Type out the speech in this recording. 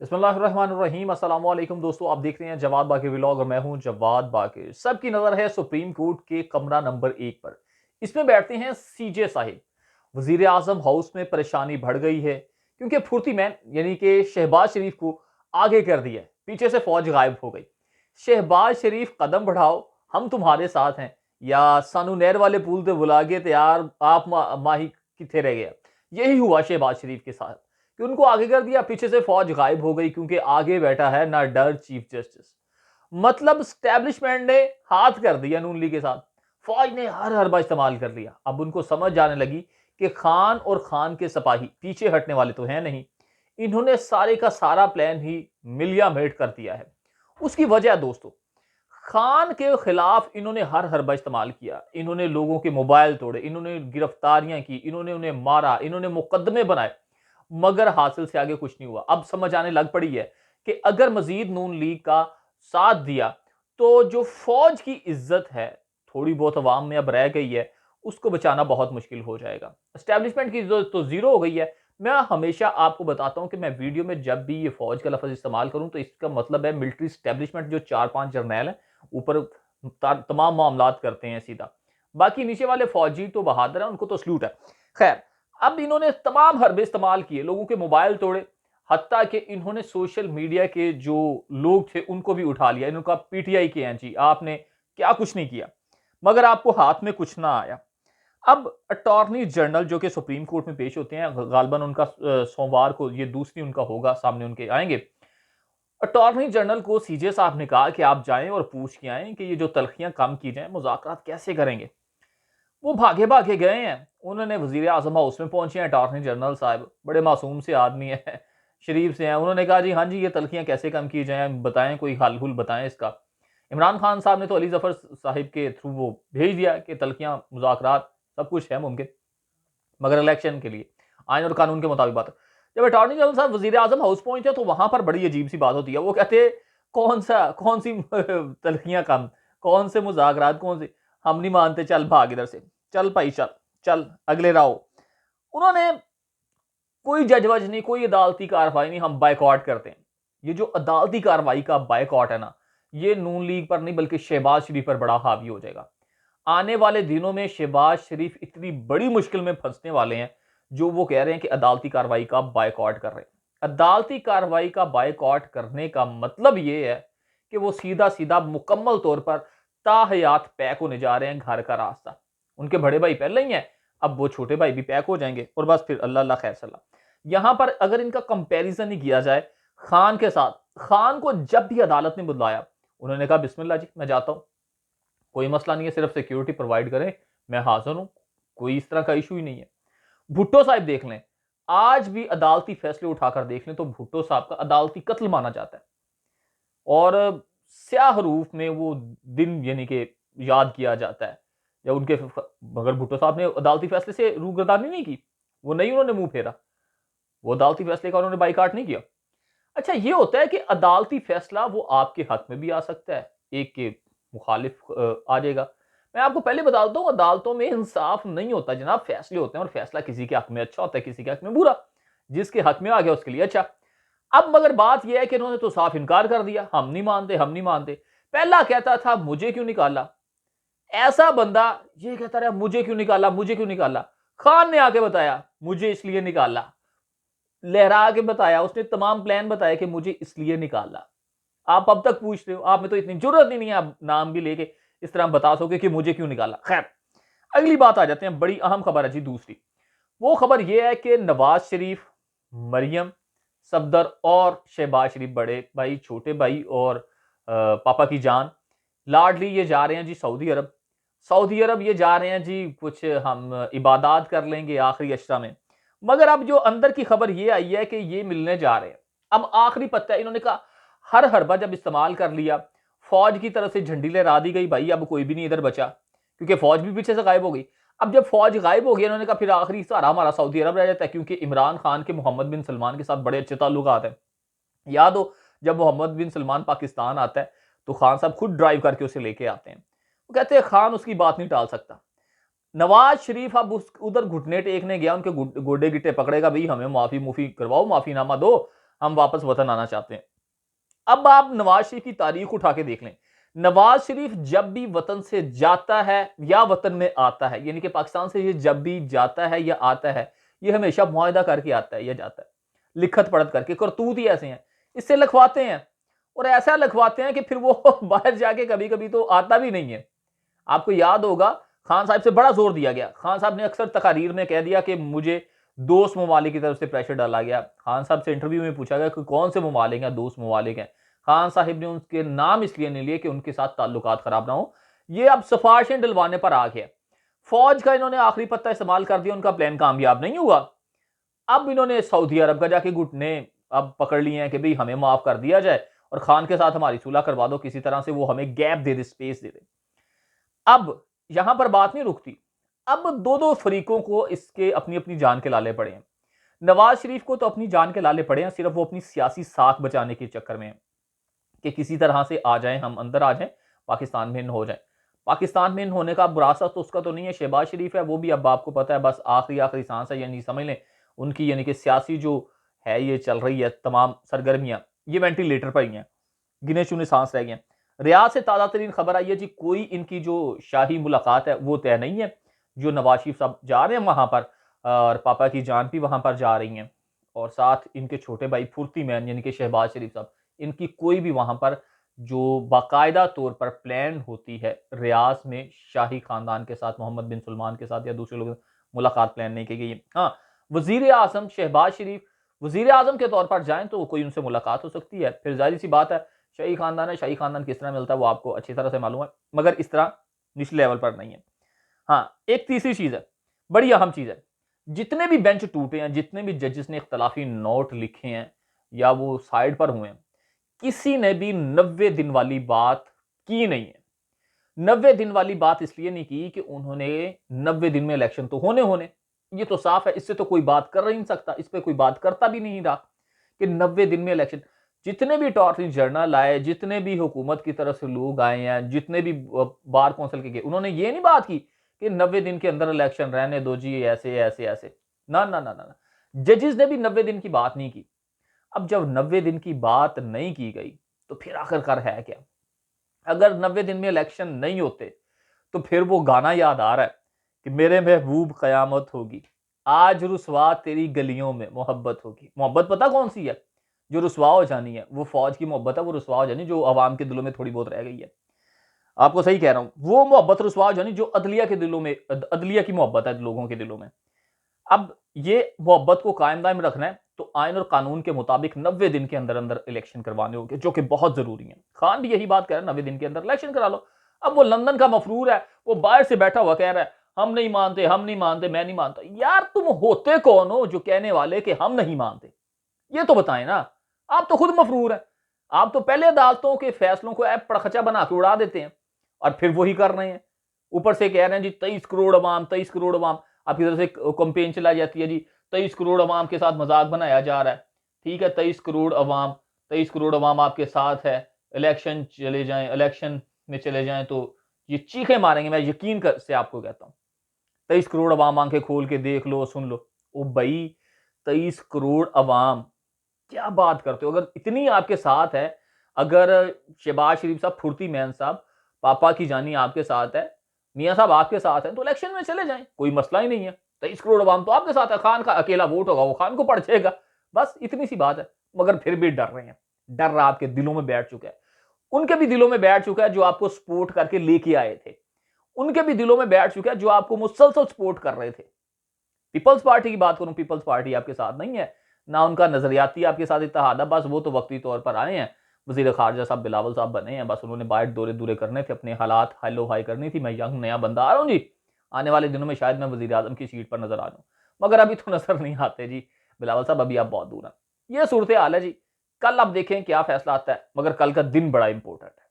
बिस्मिल्लाहिर्रहमानिर्रहीम अस्सलाम वालेकुम दोस्तों, आप देख रहे हैं जवाद बाकी व्लॉग और मैं हूं जवाद बाकी। सबकी नजर है सुप्रीम कोर्ट के कमरा नंबर 1 पर। इसमें बैठते हैं सीजे साहिब। वजीर आजम हाउस में परेशानी बढ़ गई है क्योंकि फुर्ती मैन यानी कि शहबाज शरीफ को आगे कर दिया है, पीछे से फौज गायब हो गई। शहबाज शरीफ कदम बढ़ाओ, हम तुम्हारे साथ हैं, या सानू नहर वाले पुल ते बुला के तैयार आप माही किथे रह गया। यही हुआ शहबाज शरीफ के साथ कि उनको आगे कर दिया, पीछे से फौज गायब हो गई क्योंकि आगे बैठा है ना डर चीफ जस्टिस। मतलब स्टैब्लिशमेंट ने हाथ कर दिया नून लीग के साथ। फौज ने हर हरबा इस्तेमाल कर लिया। अब उनको समझ जाने लगी कि खान और खान के सिपाही पीछे हटने वाले तो हैं नहीं। इन्होंने सारे का सारा प्लान ही मिलिया मेट कर दिया है। उसकी वजह दोस्तों, खान के खिलाफ इन्होंने हर हरबा इस्तेमाल किया। इन्होंने लोगों के मोबाइल तोड़े, इन्होंने गिरफ्तारियां की, इन्होंने उन्हें मारा, इन्होंने मुकदमे बनाए, मगर हासिल से आगे कुछ नहीं हुआ। अब समझ आने लग पड़ी है कि अगर मजीद नून लीग का साथ दिया तो जो फौज की इज्जत है, थोड़ी बहुत अवाम में अब रह गई है, उसको बचाना बहुत मुश्किल हो जाएगा। एस्टेब्लिशमेंट की इज्जत तो जीरो हो गई है। मैं हमेशा आपको बताता हूं कि मैं वीडियो में जब भी ये फौज का लफ्ज इस्तेमाल करूं तो इसका मतलब है मिलिट्री एस्टेब्लिशमेंट, जो 4-5 जर्नैल हैं ऊपर तमाम मामलात करते हैं सीधा। बाकी नीचे वाले फौजी तो बहादुर हैं, उनको तो सलूट है। खैर, अब इन्होंने तमाम हरबे इस्तेमाल किए, लोगों के मोबाइल तोड़े, हत्ता कि इन्होंने सोशल मीडिया के जो लोग थे उनको भी उठा लिया। इन्होंने कहा पीटीआई के हैं जी, आपने क्या कुछ नहीं किया, मगर आपको हाथ में कुछ ना आया। अब अटॉर्नी जनरल जो कि सुप्रीम कोर्ट में पेश होते हैं, गालबन उनका सोमवार को ये दूसरी उनका होगा, सामने उनके आएंगे। अटॉर्नी जनरल को सीजे साहब ने कहा कि आप जाएं और पूछ के आएं कि ये जो तलखियां कम की जाएं, मुज़ाकरात कैसे करेंगे। वो भागे भागे गए हैं। उन्होंने वजीर आजम हाउस में पहुंचे हैं। अटॉर्नी जनरल साहब बड़े मासूम से आदमी है, शरीफ से हैं। उन्होंने कहा जी हाँ जी, ये तलखियां कैसे कम की जाएं, बताएं, कोई हल हुल बताएं इसका। इमरान खान साहब ने तो अली जफर साहिब के थ्रू वो भेज दिया कि तलखियां, मुज़ाकरात सब कुछ है मुमकिन, मगर इलेक्शन के लिए आइन और कानून के मुताबिक बात। जब अटॉर्नी जनरल साहब वजीर आजम हाउस पहुंचे तो वहां पर बड़ी अजीब सी बात होती है। वो कहते कौन सी तलखियां कम, कौन से मुज़ाकरात, कौन से, हम नहीं मानते, चल भाग इधर से, चल भाई चल, चल अगले राहो। उन्होंने कोई जज वज नहीं, कोई अदालती कार्रवाई नहीं, हम बायकॉट करते हैं। ये जो अदालती कार्रवाई का बायकॉट है ना, ये नून लीग पर नहीं बल्कि शहबाज शरीफ पर बड़ा हावी हो जाएगा। आने वाले दिनों में शहबाज शरीफ इतनी बड़ी मुश्किल में फंसने वाले हैं, जो वो कह रहे हैं कि अदालती कार्रवाई का बायकॉट कर रहे हैं। अदालती कार्रवाई का बायकॉट करने का मतलब ये है कि वो सीधा सीधा मुकम्मल तौर पर ताहयात पैक होने जा रहे हैं घर का रास्ता। उनके बड़े भाई पहले ही हैं, अब वो छोटे भाई भी पैक हो जाएंगे और बस फिर अल्लाह अल्लाह खैर सल्ला। यहां पर अगर इनका कंपैरिजन ही किया जाए खान के साथ, खान को जब भी अदालत ने बुलाया उन्होंने कहा बिस्मिल्लाह जी, मैं जाता हूं, कोई मसला नहीं है, सिर्फ सिक्योरिटी प्रोवाइड करें, मैं हाजिर हूं, कोई इस तरह का इशू ही नहीं है। भुट्टो साहब देख लें, आज भी अदालती फैसले उठाकर देख लें तो भुट्टो साहब का अदालती कत्ल माना जाता है और स्याह हरूफ में वो दिन यानी कि याद किया जाता है या उनके। मगर भुट्टो साहब ने अदालती फैसले से रूगर्दानी नहीं की, वो नहीं, उन्होंने मुंह फेरा, वो अदालती फैसले का उन्होंने बाइकाट नहीं किया। अच्छा, ये होता है कि अदालती फैसला वो आपके हक में भी आ सकता है, एक के मुखालिफ आ जाएगा। मैं आपको पहले बता देता हूँ, अदालतों में इंसाफ नहीं होता जनाब, फैसले होते हैं और फैसला किसी के हक में अच्छा होता है, किसी के हक में बुरा। जिसके हक में आ गया उसके लिए अच्छा। अब मगर बात यह है कि इन्होंने तो साफ इनकार कर दिया, हम नहीं मानते, हम नहीं मानते। पहला कहता था मुझे क्यों निकाला, ऐसा बंदा ये कहता रहा मुझे क्यों निकाला, मुझे क्यों निकाला। खान ने आके बताया मुझे इसलिए निकाला, लहरा के बताया, उसने तमाम प्लान बताया कि मुझे इसलिए निकाला। आप अब तक पूछ रहे हो, आप में तो इतनी जरूरत ही नहीं है आप नाम भी लेके इस तरह बता सकोगे कि मुझे क्यों निकाला। खैर, अगली बात आ जाते हैं, बड़ी अहम खबर है जी दूसरी। वो खबर यह है कि नवाज शरीफ, मरियम, सफदर और शहबाज शरीफ, बड़े भाई, छोटे भाई और पापा की जान लाडली, ये जा रहे हैं जी सऊदी अरब। सऊदी अरब ये जा रहे हैं जी, कुछ हम इबादत कर लेंगे आखिरी अशरा में। मगर अब जो अंदर की खबर ये आई है कि ये मिलने जा रहे हैं। अब आखिरी पत्ता है, इन्होंने कहा हर हरबा जब इस्तेमाल कर लिया, फौज की तरफ से झंडी लहरा दी गई, भाई अब कोई भी नहीं इधर बचा क्योंकि फौज भी पीछे से गायब हो गई। अब जब फौज गायब हो गई, इन्होंने कहा फिर आखिरी सहारा हमारा सऊदी अरब रह जाता है, क्योंकि इमरान खान के मोहम्मद बिन सलमान के साथ बड़े अच्छे ताल्लुकात हैं। याद हो, जब मोहम्मद बिन सलमान पाकिस्तान आता है तो खान साहब खुद ड्राइव करके उसे लेके आते हैं। वो कहते हैं खान उसकी बात नहीं टाल सकता। नवाज शरीफ अब उस उधर घुटने टेकने गया, उनके गोडे गिट्टे पकड़ेगा, भाई हमें माफी मुफी करवाओ, माफीनामा दो, हम वापस वतन आना चाहते हैं। अब आप नवाज शरीफ की तारीख उठा के देख लें। नवाज शरीफ जब भी वतन से जाता है या वतन में आता है, यानी कि पाकिस्तान से ये जब भी जाता है या आता है, ये हमेशा मुआहदा करके आता है या जाता है, लिखत पढ़त करके। करतूत ही ऐसे हैं, इससे लिखवाते हैं और ऐसा लिखवाते हैं कि फिर वो बाहर जाके कभी कभी तो आता भी नहीं है। आपको याद होगा, खान साहब से बड़ा जोर दिया गया। खान साहब ने अक्सर तकारीर में कह दिया कि मुझे दोस्त ममालिक की तरफ से प्रेशर डाला गया। खान साहब से इंटरव्यू में पूछा गया कि कौन से ममालिक हैं, दोस्त ममालिक हैं। खान साहब ने उनके नाम इसलिए नहीं लिए कि उनके साथ ताल्लुकात खराब ना हो। ये अब सिफारिशें डलवाने पर आ गया। फौज का इन्होंने आखिरी पत्ता इस्तेमाल कर दिया, उनका प्लान कामयाब नहीं हुआ। अब इन्होंने सऊदी अरब का जाके घुटने अब पकड़ लिए हैं कि भाई हमें माफ कर दिया जाए और खान के साथ हमारी सुलह करवा दो, किसी तरह से वो हमें गैप दे दे, स्पेस दे दे। अब यहां पर बात नहीं रुकती। अब दो दो फरीकों को इसके अपनी अपनी जान के लाले पड़े हैं। नवाज शरीफ को तो अपनी जान के लाले पड़े हैं, सिर्फ वो अपनी सियासी साख बचाने के चक्कर में है कि किसी तरह से आ जाएं, हम अंदर आ जाएं, पाकिस्तान में इन हो जाए। पाकिस्तान में इन होने का बुरासा तो उसका तो नहीं है। शहबाज शरीफ है, वो भी अब आपको पता है बस आखिरी आखिरी सांस है, यानी समझ लें उनकी यानी कि सियासी जो है ये चल रही है, तमाम सरगर्मियां ये वेंटिलेटर पर ही हैं, गिने चुने सांस रह गए हैं। रियाद से ताज़ा तरीन खबर आई है जी, कोई इनकी जो शाही मुलाकात है वो तय नहीं है। जो नवाज शरीफ साहब जा रहे हैं वहां पर और पापा की जान भी वहां पर जा रही हैं और साथ इनके छोटे भाई फुर्ती मैन यानी कि शहबाज शरीफ साहब, इनकी कोई भी वहां पर जो बाकायदा तौर पर प्लान होती है रियाज में शाही खानदान के साथ, मोहम्मद बिन सलमान के साथ या दूसरे लोगों मुलाकात प्लान नहीं की गई है। हाँ, वजीर आजम शहबाज शरीफ वजीर आजम के तौर पर जाएं तो कोई उनसे मुलाकात हो सकती है। फिर जाहिर सी बात है, शाही खानदान है, शाही खानदान किस तरह मिलता है वो आपको अच्छी तरह से मालूम है, मगर इस तरह निचले लेवल पर नहीं है। हाँ, एक तीसरी चीज है, बड़ी अहम चीज है। जितने भी बेंच टूटे हैं, जितने भी जजेस ने इख्तलाफी नोट लिखे हैं या वो साइड पर हुए हैं, किसी ने भी 90 दिन वाली बात की नहीं है। 90 दिन वाली बात इसलिए नहीं की कि उन्होंने 90 दिन में इलेक्शन तो होने होने, ये तो साफ है, इससे तो कोई बात कर ही नहीं सकता, इस पर कोई बात करता भी नहीं रहा कि 90 दिन में इलेक्शन। जितने भी अटॉर्नी जनरल आए, जितने भी हुकूमत की तरफ से लोग आए हैं, जितने भी बार कौंसिल के गए, उन्होंने ये नहीं बात की कि 90 दिन के अंदर इलेक्शन रहने दो जी, ऐसे ऐसे ऐसे। ना ना ना ना ना, जजेस ने भी 90 दिन की बात नहीं की। अब जब 90 दिन की बात नहीं की गई तो फिर आखिरकार है क्या? अगर 90 दिन में इलेक्शन नहीं होते तो फिर वो गाना याद आ रहा है कि मेरे महबूब कयामत होगी, आज रुसवा तेरी गलियों में मोहब्बत होगी। मोहब्बत पता कौन सी है? जो रुसवा हो जानी है, वो फौज की मोहब्बत है, वो रुसवा हो जानी जो अवाम के दिलों में थोड़ी बहुत रह गई है। आपको सही कह रहा हूं, वो मोहब्बत रुसवा हो जानी जो अदलिया के दिलों में, अदलिया की मोहब्बत है लोगों के दिलों में। अब ये मोहब्बत को कायम दायम रखना है तो आइन और कानून के मुताबिक 90 दिन के अंदर अंदर इलेक्शन करवाने होंगे, जो कि बहुत जरूरी है। खान भी यही बात कह रहा है, 90 दिन के अंदर इलेक्शन करा लो। अब वो लंदन का मफरूर है, वो बाहर से बैठा हुआ कह रहा है हम नहीं मानते, हम नहीं मानते, मैं नहीं मानता। यार तुम होते कौन हो जो कहने वाले कि हम नहीं मानते? ये तो बताएं ना। आप तो खुद मफरूर है, आप तो पहले अदालतों के फैसलों को ऐप पड़खचा बना के उड़ा देते हैं और फिर वही कर रहे हैं। ऊपर से कह रहे हैं जी 23 करोड़ अवाम, 23 करोड़ अवाम। आपकी तरफ से कंपेन चलाई जाती है जी 23 करोड़ अवाम के साथ मजाक बनाया जा रहा है। ठीक है, 23 करोड़ अवाम, 23 करोड़ अवाम आपके साथ है, इलेक्शन चले जाएं, इलेक्शन में चले जाएं तो ये चीखें मारेंगे, मैं यकीन कर से आपको कहता हूं। 23 करोड़ अवाम आंखें खोल के देख लो, सुन लो। ओ भाई, 23 करोड़ अवाम, क्या बात करते हो? अगर इतनी आपके साथ है, अगर शहबाज शरीफ साहब, फुर्ती मैन साहब, पापा की जानी आपके साथ है, मियां साहब आपके साथ हैं, तो इलेक्शन में चले जाएं, कोई मसला ही नहीं है। 23 करोड़ अवाम तो आपके साथ है, खान का अकेला वोट होगा वो खान को पड़ जाएगा, बस इतनी सी बात है। मगर फिर भी डर रहे हैं। डर आपके दिलों में बैठ चुका है, उनके भी दिलों में बैठ चुका है जो आपको सपोर्ट करके लेके आए थे, उनके भी दिलों में बैठ चुका है जो आपको मुसलसल सपोर्ट कर रहे थे। पीपल्स पार्टी की बात करूं, पीपल्स पार्टी आपके साथ नहीं है, ना उनका नजरियाती आपके साथ इत्तेहाद है, बस वो तो वक्ती तौर पर आए हैं। वजीर खारजा साहब बिलावल साहब बने हैं, बस उन्होंने बाहर दौरे दूरे करने थे, अपने हालात हेलो हाई करनी थी। मैं यंग नया बंदा आ रहा हूँ जी, आने वाले दिनों में शायद मैं वजीर आजम की सीट पर नजर आ जाऊँ, मगर अभी तो नजर नहीं आते जी बिलावल साहब, अभी आप बहुत दूर हैं। ये सूरत हाल है जी। कल आप देखें क्या फैसला आता है, मगर कल का दिन बड़ा इंपॉर्टेंट है।